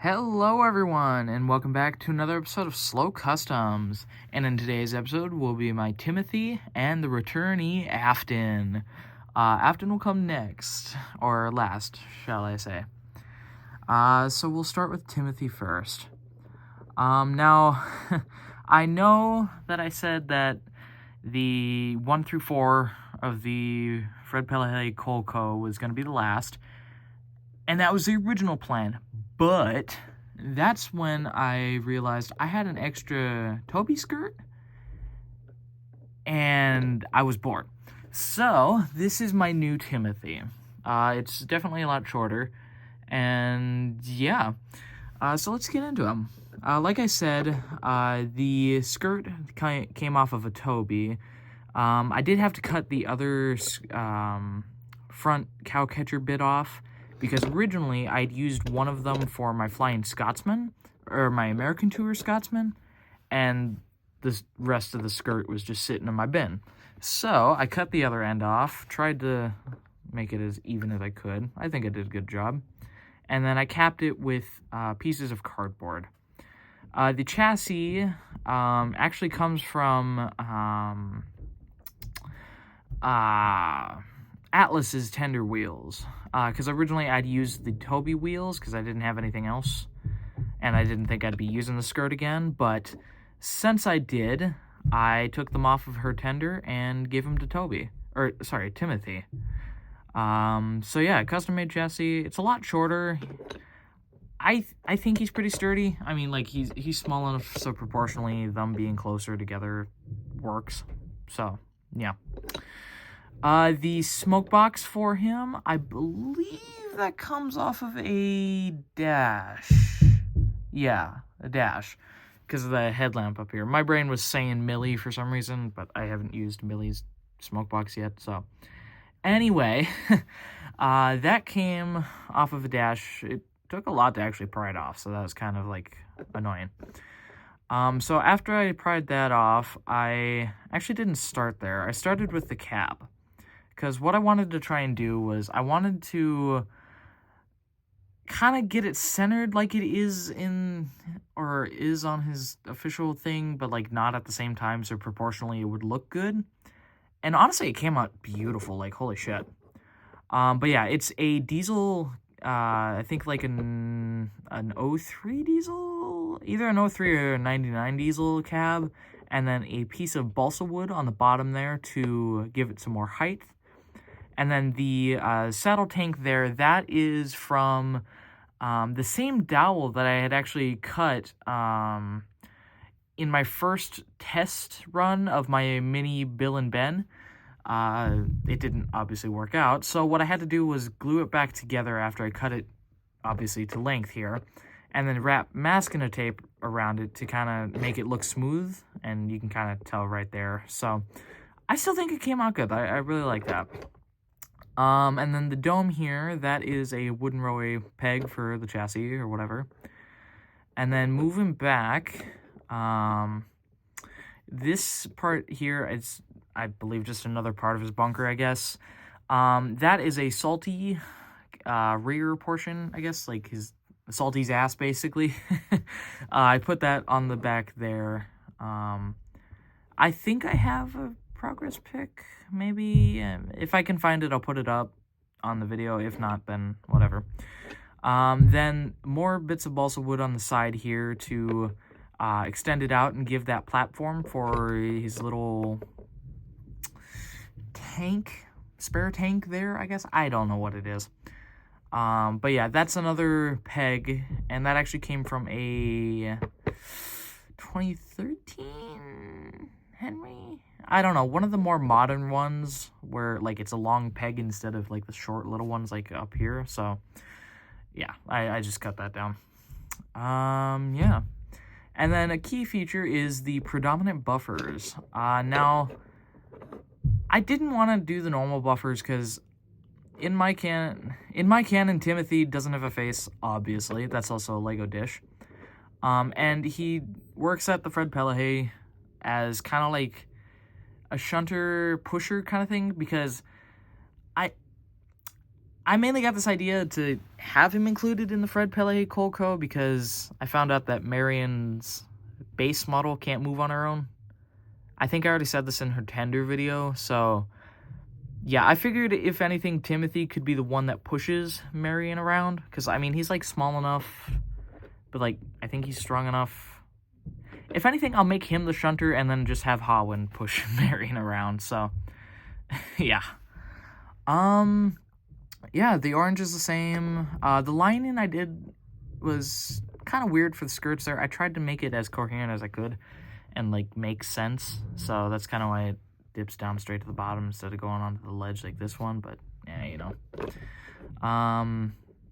Hello everyone, and welcome back to another episode of Slow Customs. And in today's episode will be my Timothy and the returnee Afton. Afton will come next, or last, shall I say. So we'll start with Timothy first. Now, I know that I said that the 1 through 4 of the Fred Pellehay Colco was going to be the last, and that was the original plan. But that's when I realized I had an extra Toby skirt, and I was bored. So this is my new Timothy. It's definitely a lot shorter, and yeah. So let's get into him. Like I said, the skirt came off of a Toby. I did have to cut the other front cow catcher bit off, because originally I'd used one of them for my Flying Scotsman, or my American Tour Scotsman, and the rest of the skirt was just sitting in my bin. So I cut the other end off, tried to make it as even as I could. I think I did a good job. And then I capped it with pieces of cardboard. The chassis actually comes from Atlas's tender wheels, because originally I'd used the Toby wheels because I didn't have anything else, and I didn't think I'd be using the skirt again, but since I did, I took them off of her tender and gave them to Timothy. So yeah, custom-made chassis. It's a lot shorter. I think he's pretty sturdy. I mean, like, he's small enough, so proportionally them being closer together works. So, yeah. The smoke box for him, I believe that comes off of a dash. Yeah, a dash, because of the headlamp up here. My brain was saying Millie for some reason, but I haven't used Millie's smoke box yet, so. Anyway, that came off of a dash. It took a lot to actually pry it off, so that was kind of, like, annoying. So after I pried that off, I actually didn't start there. I started with the cab. Because what I wanted to try and do was I wanted to kind of get it centered like it is on his official thing, but like not at the same time, so proportionally it would look good. And honestly, it came out beautiful, like holy shit. But yeah, it's a diesel, I think like an 03 diesel, either an 03 or a 99 diesel cab, and then a piece of balsa wood on the bottom there to give it some more height. And then the saddle tank there, that is from the same dowel that I had actually cut in my first test run of my mini Bill and Ben. It didn't obviously work out, so what I had to do was glue it back together after I cut it, obviously, to length here, and then wrap masking tape around it to kind of make it look smooth, and you can kind of tell right there. So I still think it came out good. I really like that. And then the dome here, that is a wooden railway peg for the chassis or whatever. And then moving back, this part here is, I believe, just another part of his bunker, I guess. That is a Salty rear portion, I guess, like Salty's ass, basically. I put that on the back there. I think I have a progress pic, maybe. If I can find it, I'll put it up on the video. If not, then whatever. Then more bits of balsa wood on the side here to extend it out and give that platform for his little tank, spare tank there, I guess. I don't know what it is. But yeah, that's another peg, and that actually came from a 2013 Henry? I don't know, one of the more modern ones where, like, it's a long peg instead of, like, the short little ones, like, up here. So, yeah, I just cut that down. Yeah. And then a key feature is the predominant buffers. Now, I didn't want to do the normal buffers because in my canon, Timothy doesn't have a face, obviously. That's also a Lego dish. And he works at the Fred Pellehay as kind of like a shunter pusher kind of thing, because I mainly got this idea to have him included in the Fred Pele Colco because I found out that Marion's base model can't move on her own. I think I already said this in her tender video, so yeah, I figured if anything, Timothy could be the one that pushes Marion around, because, I mean, he's, like, small enough, but, like, I think he's strong enough. If anything, I'll make him the shunter and then just have Hawin push Marion around, so, yeah. Yeah, the orange is the same. The lining I did was kind of weird for the skirts there. I tried to make it as coherent as I could and, like, make sense. So that's kind of why it dips down straight to the bottom instead of going onto the ledge like this one. But, yeah, you know.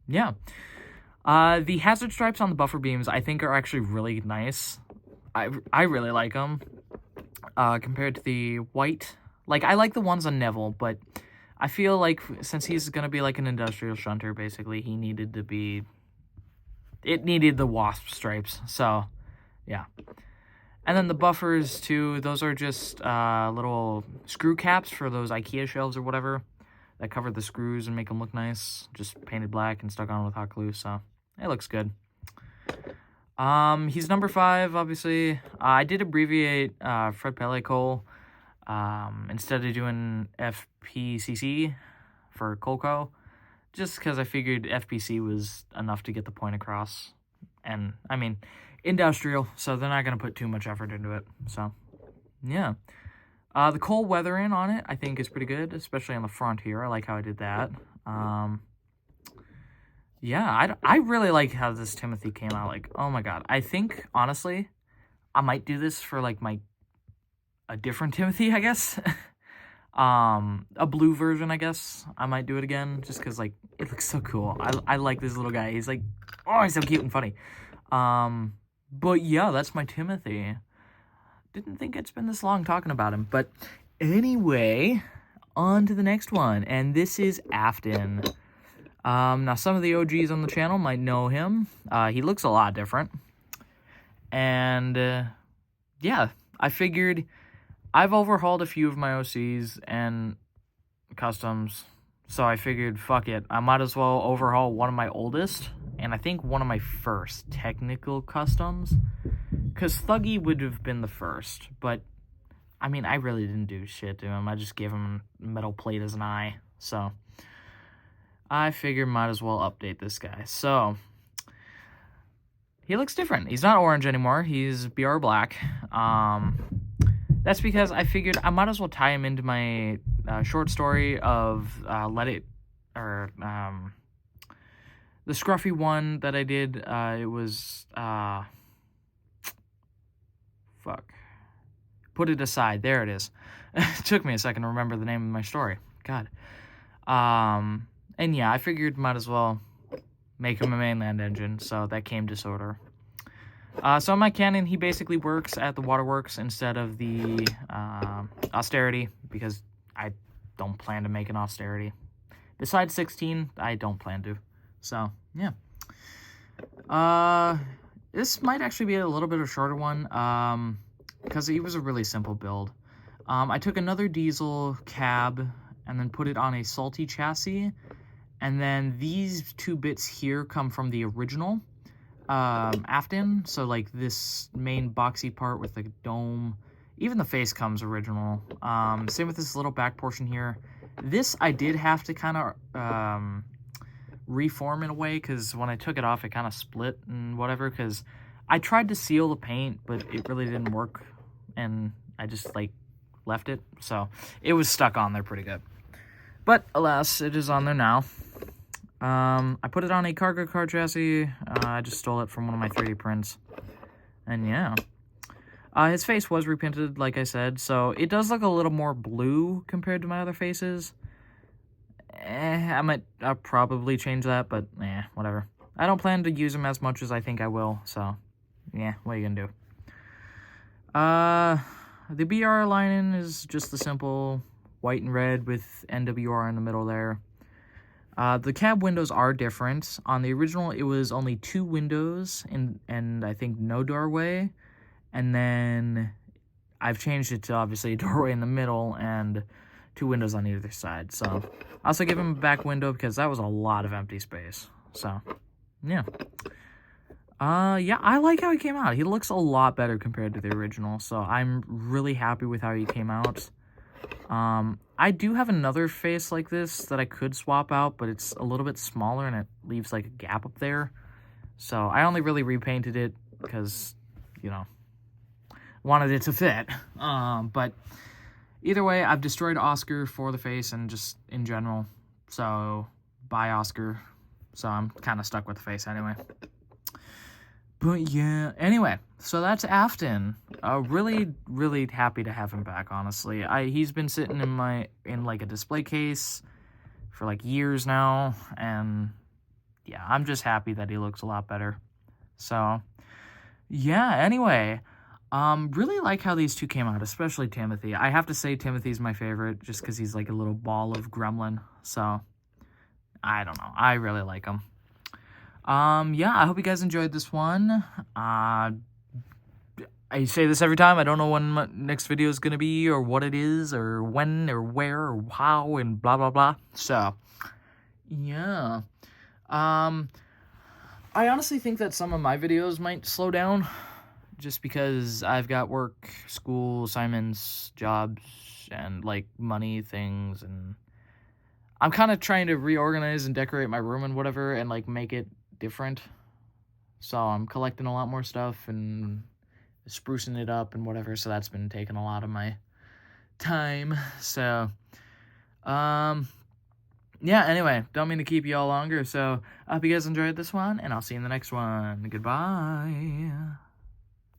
Yeah. The hazard stripes on the buffer beams I think are actually really nice. I really like them compared to the white. Like, I like the ones on Neville, but I feel like since he's going to be like an industrial shunter, basically, he needed to be... It needed the wasp stripes, so, yeah. And then the buffers, too, those are just little screw caps for those IKEA shelves or whatever that cover the screws and make them look nice. Just painted black and stuck on with hot glue, so it looks good. He's number 5, obviously. I did abbreviate Fred Pele Cole. Instead of doing FPCC for Colco, just because I figured FPC was enough to get the point across. And, I mean, industrial, so they're not going to put too much effort into it. So, yeah. The Cole weathering on it, I think, is pretty good, especially on the front here. I like how I did that. Yeah, I really like how this Timothy came out. Like, oh my god. I think, honestly, I might do this for, like, a different Timothy, I guess. A blue version, I guess. I might do it again, just because, like, it looks so cool. I like this little guy. He's, like, oh, he's so cute and funny. But, yeah, that's my Timothy. Didn't think I'd spend this long talking about him. But, anyway, on to the next one. And this is Afton. Now, some of the OGs on the channel might know him. He looks a lot different. And, yeah, I figured I've overhauled a few of my OCs and customs, so I figured, fuck it, I might as well overhaul one of my oldest, and I think one of my first technical customs, because Thuggy would have been the first, but, I mean, I really didn't do shit to him. I just gave him a metal plate as an eye, so I figured might as well update this guy. So he looks different. He's not orange anymore. He's BR black. That's because I figured I might as well tie him into my short story of the scruffy one that I did. It was Put It Aside. There it is. It took me a second to remember the name of my story. God. And yeah, I figured might as well make him a mainland engine, so that came disorder. So in my canon, he basically works at the waterworks instead of the austerity, because I don't plan to make an austerity. Besides 16, I don't plan to. So, yeah. This might actually be a little bit of a shorter one, because it was a really simple build. I took another diesel cab and then put it on a salty chassis, and then these two bits here come from the original Afton, so like this main boxy part with the dome, even the face comes original. Same with this little back portion here. This I did have to kind of reform in a way, because when I took it off it kind of split and whatever, because I tried to seal the paint but it really didn't work, and I just like left it, so it was stuck on there pretty good. But alas, it is on there now. I put it on a cargo car chassis. I just stole it from one of my 3D prints. And yeah. His face was repainted, like I said, so it does look a little more blue compared to my other faces. I'll probably change that, but whatever. I don't plan to use him as much as I think I will, so yeah, what are you gonna do? The BR lining is just the simple white and red with NWR in the middle there. The cab windows are different. On the original, it was only 2 windows and I think no doorway. And then I've changed it to obviously a doorway in the middle and 2 windows on either side. So I also give him a back window because that was a lot of empty space. So yeah. Yeah, I like how he came out. He looks a lot better compared to the original, so I'm really happy with how he came out. I do have another face like this that I could swap out, but it's a little bit smaller and it leaves like a gap up there. So I only really repainted it because, you know, wanted it to fit. But either way, I've destroyed Oscar for the face and just in general. So bye, Oscar. So I'm kind of stuck with the face anyway. But yeah, anyway, so that's Afton. Really, really happy to have him back, honestly. He's been sitting in like a display case for like years now, and yeah, I'm just happy that he looks a lot better. So yeah, anyway, really like how these two came out, especially Timothy. I have to say Timothy's my favorite just because he's like a little ball of gremlin. So I don't know, I really like him. Yeah, I hope you guys enjoyed this one. I say this every time. I don't know when my next video is going to be or what it is or when or where or how and blah, blah, blah. So, yeah. I honestly think that some of my videos might slow down just because I've got work, school, assignments, jobs, and, like, money things, and I'm kind of trying to reorganize and decorate my room and whatever and, like, make it different. So I'm collecting a lot more stuff and sprucing it up and whatever, so that's been taking a lot of my time. So yeah, anyway, don't mean to keep you all longer, so I hope you guys enjoyed this one, and I'll see you in the next one. Goodbye.